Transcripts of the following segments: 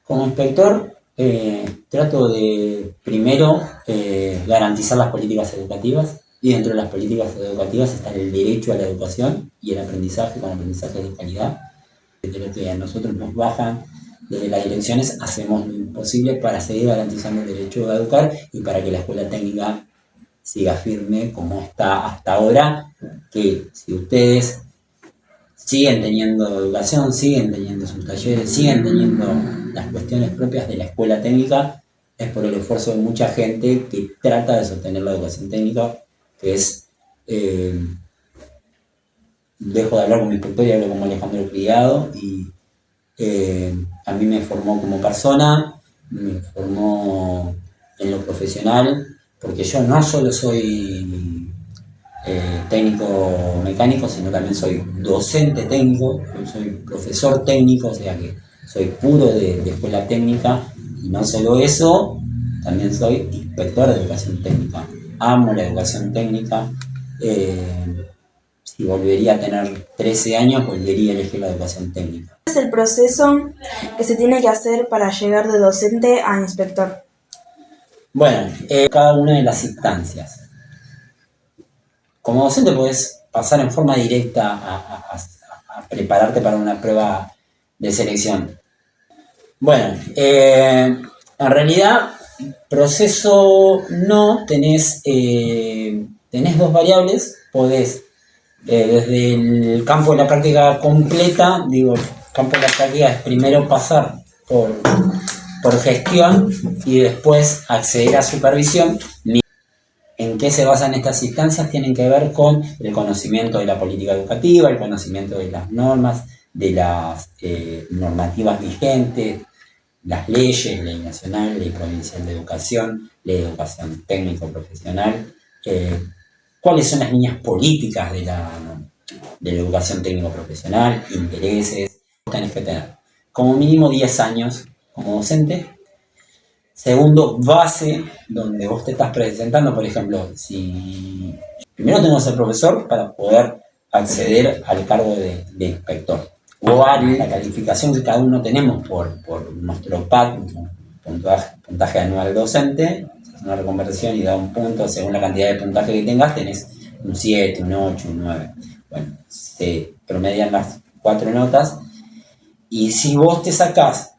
Como inspector, trato de primero garantizar las políticas educativas, y dentro de las políticas educativas está el derecho a la educación y el aprendizaje con aprendizaje de calidad. De lo que a nosotros nos bajan desde las direcciones, hacemos lo imposible para seguir garantizando el derecho a educar y para que la escuela técnica siga firme como está hasta ahora, que si ustedes siguen teniendo educación, siguen teniendo sus talleres, siguen teniendo las cuestiones propias de la escuela técnica, es por el esfuerzo de mucha gente que trata de sostener la educación técnica, que es, dejo de hablar como inspector y hablo como Alejandro Criado, y a mí me formó como persona, me formó en lo profesional, porque yo no solo soy técnico mecánico, sino también soy docente técnico, soy profesor técnico, o sea que soy puro de escuela técnica, y no solo eso, también soy inspector de educación técnica. Amo la educación técnica. Si volvería a tener 13 años, volvería a elegir la educación técnica. ¿Cuál es el proceso que se tiene que hacer para llegar de docente a inspector? Bueno, cada una de las instancias. Como docente puedes pasar en forma directa a prepararte para una prueba de selección. Bueno, en realidad, proceso no, tenés dos variables, podés, desde el campo de la práctica completa, digo, el campo de la práctica es primero pasar por gestión y después acceder a supervisión. ¿En qué se basan estas instancias? Tienen que ver con el conocimiento de la política educativa, el conocimiento de las normas, de las normativas vigentes, las leyes, ley nacional, ley provincial de educación, ley de educación técnico-profesional, cuáles son las líneas políticas de la educación técnico-profesional, intereses. Tenés que tener como mínimo 10 años como docente. Segundo, base, donde vos te estás presentando, por ejemplo, si primero tengo que ser profesor para poder acceder al cargo de inspector, o a la calificación que cada uno tenemos por nuestro PAC, puntaje anual docente, es una reconversión y da un punto, según la cantidad de puntaje que tengas, tenés un 7, un 8, un 9. Bueno, se promedian las 4 notas, y si vos te sacás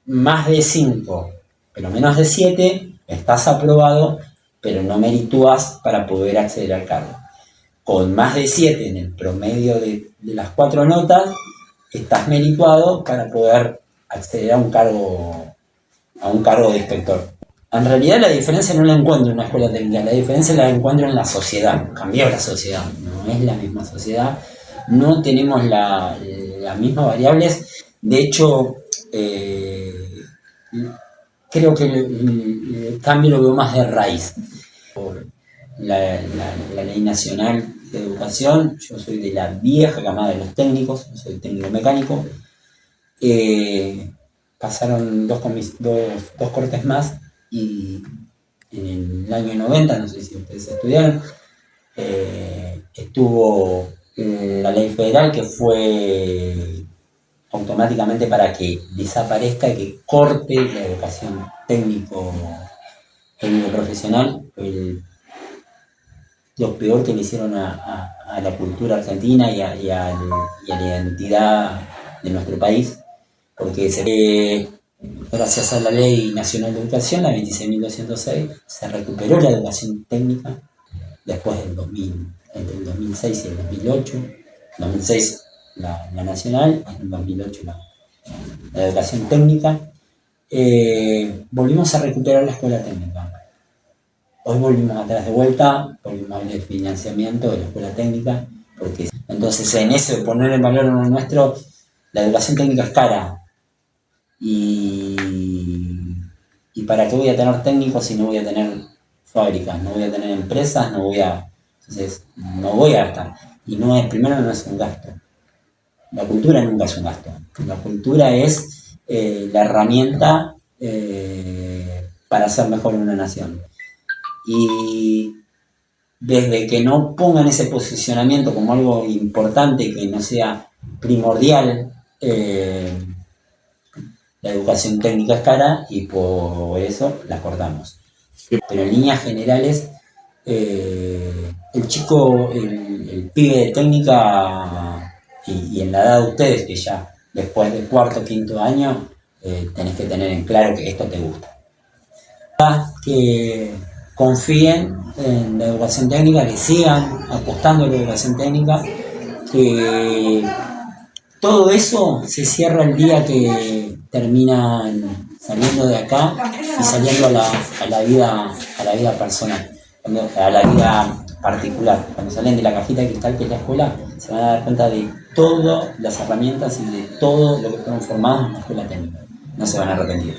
más de 5, pero menos de 7, estás aprobado, pero no meritúas para poder acceder al cargo. Con más de 7 en el promedio de las 4 notas, estás merituado para poder acceder a un cargo de inspector. En realidad la diferencia no la encuentro en una escuela técnica, la diferencia la encuentro en la sociedad. Cambió la sociedad, no es la misma sociedad, no tenemos las mismas variables. De hecho, creo que el cambio lo veo más de raíz. Por la ley nacional de educación, yo soy de la vieja camada de los técnicos, soy técnico mecánico. Pasaron dos cortes más, y en el año 90, no sé si ustedes estudiaron, estuvo la ley federal, que fue automáticamente para que desaparezca y que corte la educación técnico-profesional. Lo peor que le hicieron a la cultura argentina y a la identidad de nuestro país, porque gracias a la Ley Nacional de Educación, la 26.206, se recuperó la educación técnica después del 2000, entre el 2006 y el 2008. En 2006 la nacional, en 2008 la educación técnica. Volvimos a recuperar la escuela técnica. Hoy volvimos atrás de vuelta, volvimos a hablar de financiamiento de la escuela técnica, porque entonces en eso de poner en valor lo nuestro, la educación técnica es cara. Y para qué voy a tener técnicos si no voy a tener fábricas, no voy a tener empresas, entonces no voy a gastar. Y primero no es un gasto. La cultura nunca es un gasto. La cultura es la herramienta para hacer mejor una nación. Y desde que no pongan ese posicionamiento como algo importante, que no sea primordial, la educación técnica es cara y por eso la cortamos. Pero en líneas generales, el chico, el pibe de técnica y en la edad de ustedes, que ya después del cuarto o quinto año, tenés que tener en claro que esto te gusta. Que confíen en la educación técnica, que sigan apostando en la educación técnica, que todo eso se cierra el día que terminan saliendo de acá y saliendo a la vida personal, a la vida particular. Cuando salen de la cajita de cristal que es la escuela, se van a dar cuenta de todas las herramientas y de todo lo que fueron formados en la escuela técnica. No se van a arrepentir.